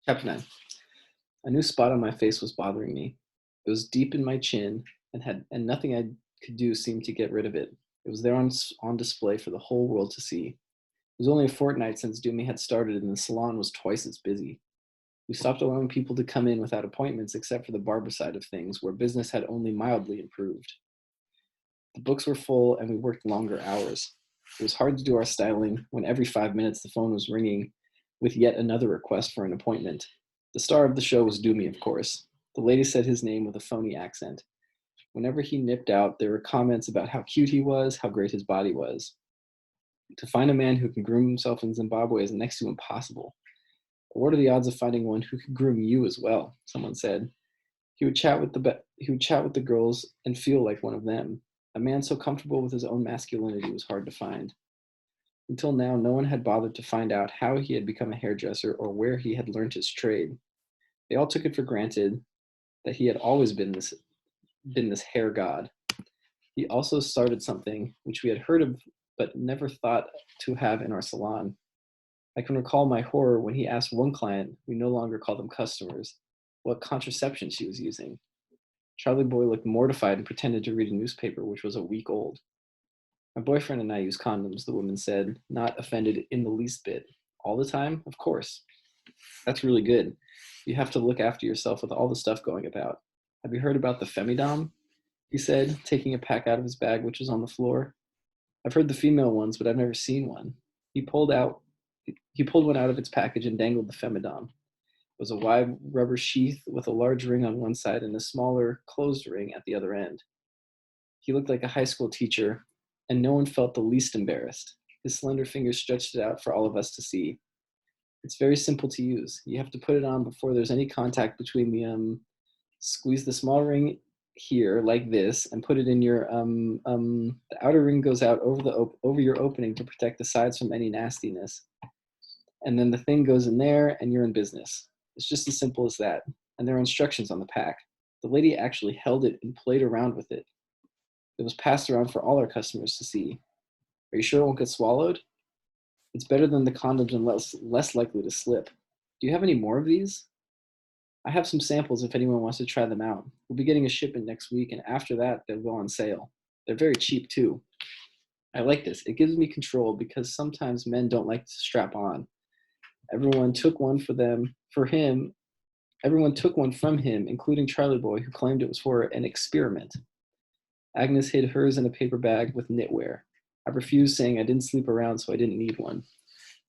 Chapter 9. A new spot on my face was bothering me. It was deep in my chin, and nothing I could do seemed to get rid of it. It was there on display for the whole world to see. It was only a fortnight since Doomy had started, and the salon was twice as busy. We stopped allowing people to come in without appointments except for the barber side of things, where business had only mildly improved. The books were full, and we worked longer hours. It was hard to do our styling when every 5 minutes the phone was ringing with yet another request for an appointment. The star of the show was Doomy, of course. The lady said his name with a phony accent. Whenever he nipped out, there were comments about how cute he was, how great his body was. To find a man who can groom himself in Zimbabwe is next to impossible. But what are the odds of finding one who could groom you as well? Someone said. He would chat with the girls and feel like one of them. A man so comfortable with his own masculinity was hard to find. Until now, no one had bothered to find out how he had become a hairdresser or where he had learned his trade. They all took it for granted that he had always been this hair god. He also started something which we had heard of but never thought to have in our salon. I can recall my horror when he asked one client, we no longer call them customers, what contraception she was using. Charlie Boy looked mortified and pretended to read a newspaper which was a week old. My boyfriend and I use condoms, the woman said, not offended in the least bit. All the time? Of course. That's really good. You have to look after yourself with all the stuff going about. Have you heard about the femidom? He said, taking a pack out of his bag, which was on the floor. I've heard the female ones, but I've never seen one. He pulled one out of its package and dangled the femidom. It was a wide rubber sheath with a large ring on one side and a smaller closed ring at the other end. He looked like a high school teacher, and no one felt the least embarrassed. His slender fingers stretched it out for all of us to see. It's very simple to use. You have to put it on before there's any contact between squeeze the small ring here like this and put it in your, the outer ring goes out over your opening to protect the sides from any nastiness. And then the thing goes in there and you're in business. It's just as simple as that. And there are instructions on the pack. The lady actually held it and played around with it. It was passed around for all our customers to see. Are you sure it won't get swallowed? It's better than the condoms and less likely to slip. Do you have any more of these? I have some samples if anyone wants to try them out. We'll be getting a shipment next week, and after that, they'll go on sale. They're very cheap, too. I like this. It gives me control because sometimes men don't like to strap on. Everyone took one from him, including Charlie Boy, who claimed it was for an experiment. Agnes hid hers in a paper bag with knitwear. I refused, saying I didn't sleep around, so I didn't need one.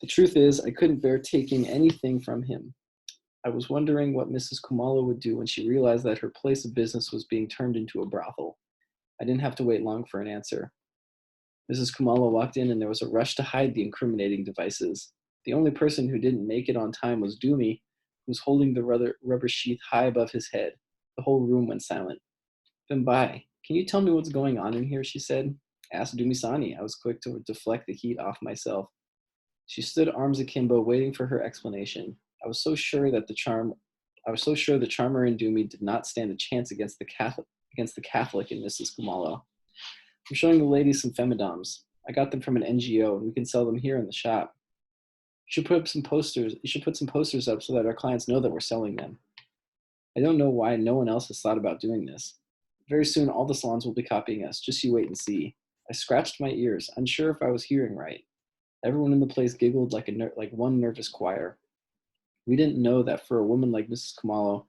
The truth is, I couldn't bear taking anything from him. I was wondering what Mrs. Kumalo would do when she realized that her place of business was being turned into a brothel. I didn't have to wait long for an answer. Mrs. Kumalo walked in, and there was a rush to hide the incriminating devices. The only person who didn't make it on time was Doomy, who was holding the rubber sheath high above his head. The whole room went silent. Bimbai, can you tell me what's going on in here, she said. Ask Dumisani. I was quick to deflect the heat off myself. She stood arms akimbo, waiting for her explanation. I was so sure the charmer in Doomy did not stand a chance against the Catholic in Mrs. Kumalo. I'm showing the ladies some femidoms. I got them from an NGO, and we can sell them here in the shop. You should put some posters up so that our clients know that we're selling them. I don't know why no one else has thought about doing this. Very soon, all the salons will be copying us. Just you wait and see. I scratched my ears, unsure if I was hearing right. Everyone in the place giggled like one nervous choir. We didn't know that for a woman like Mrs. Kumalo,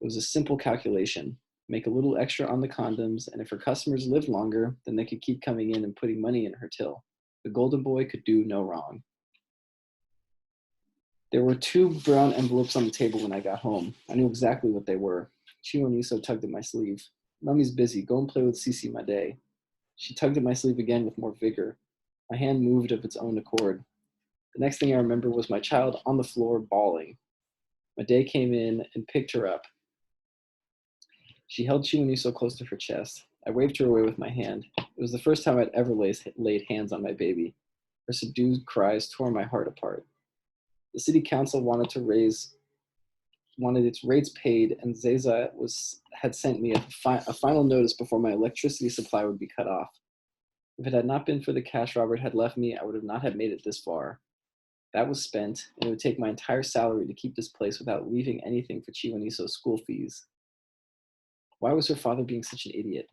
it was a simple calculation. Make a little extra on the condoms, and if her customers lived longer, then they could keep coming in and putting money in her till. The golden boy could do no wrong. There were 2 brown envelopes on the table when I got home. I knew exactly what they were. Chiwoniso tugged at my sleeve. Mummy's busy. Go and play with Sisi Made. She tugged at my sleeve again with more vigor. My hand moved of its own accord. The next thing I remember was my child on the floor bawling. Made came in and picked her up. She held Chiwoniso close to her chest. I waved her away with my hand. It was the first time I'd ever laid hands on my baby. Her subdued cries tore my heart apart. The city council wanted its rates paid, and Zeza had sent me a final notice before my electricity supply would be cut off. If it had not been for the cash Robert had left me, I would not have made it this far. That was spent, and it would take my entire salary to keep this place without leaving anything for Chiwoniso's school fees. Why was her father being such an idiot?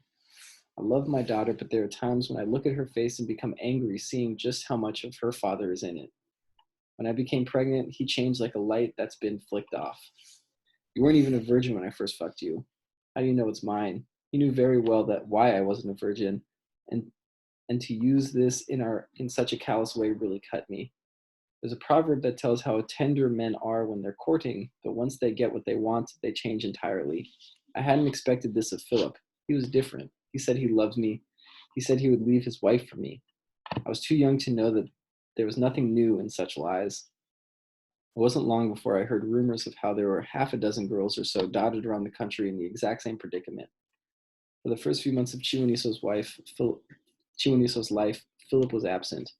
I love my daughter, but there are times when I look at her face and become angry seeing just how much of her father is in it. When I became pregnant, he changed like a light that's been flicked off. You weren't even a virgin when I first fucked you. How do you know it's mine? He knew very well that why I wasn't a virgin, and to use this in such a callous way really cut me. There's a proverb that tells how tender men are when they're courting, but once they get what they want, they change entirely. I hadn't expected this of Philip. He was different. He said he loved me. He said he would leave his wife for me. I was too young to know that there was nothing new in such lies. It wasn't long before I heard rumors of how there were half a dozen girls or so dotted around the country in the exact same predicament. For the first few months of Chiwoniso's life, Philip was absent.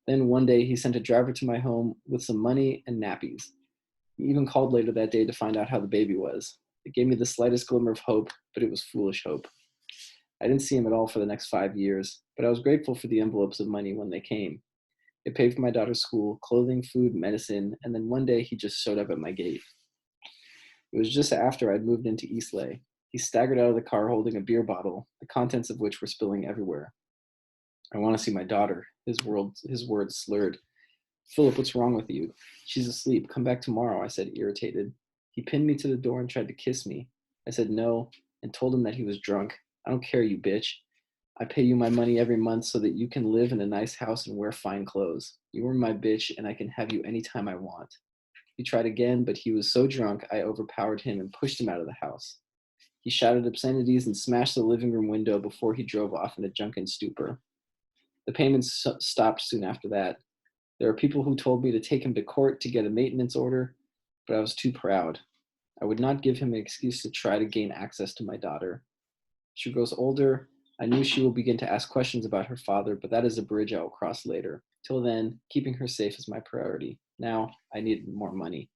Then one day he sent a driver to my home with some money and nappies. He even called later that day to find out how the baby was. It gave me the slightest glimmer of hope, but it was foolish hope. I didn't see him at all for the next 5 years, but I was grateful for the envelopes of money when they came. It paid for my daughter's school, clothing, food, medicine, and then one day he just showed up at my gate. It was just after I'd moved into Eastlay. He staggered out of the car holding a beer bottle, the contents of which were spilling everywhere. I want to see my daughter, his words slurred. Philip, what's wrong with you? She's asleep. Come back tomorrow, I said, irritated. He pinned me to the door and tried to kiss me. I said no and told him that he was drunk. I don't care, you bitch. I pay you my money every month so that you can live in a nice house and wear fine clothes. You are my bitch and I can have you anytime I want. He tried again, but he was so drunk I overpowered him and pushed him out of the house. He shouted obscenities and smashed the living room window before he drove off in a drunken stupor. The payments stopped soon after that. There are people who told me to take him to court to get a maintenance order, but I was too proud. I would not give him an excuse to try to gain access to my daughter. She grows older. I knew she will begin to ask questions about her father, but that is a bridge I will cross later. Till then, keeping her safe is my priority. Now, I need more money.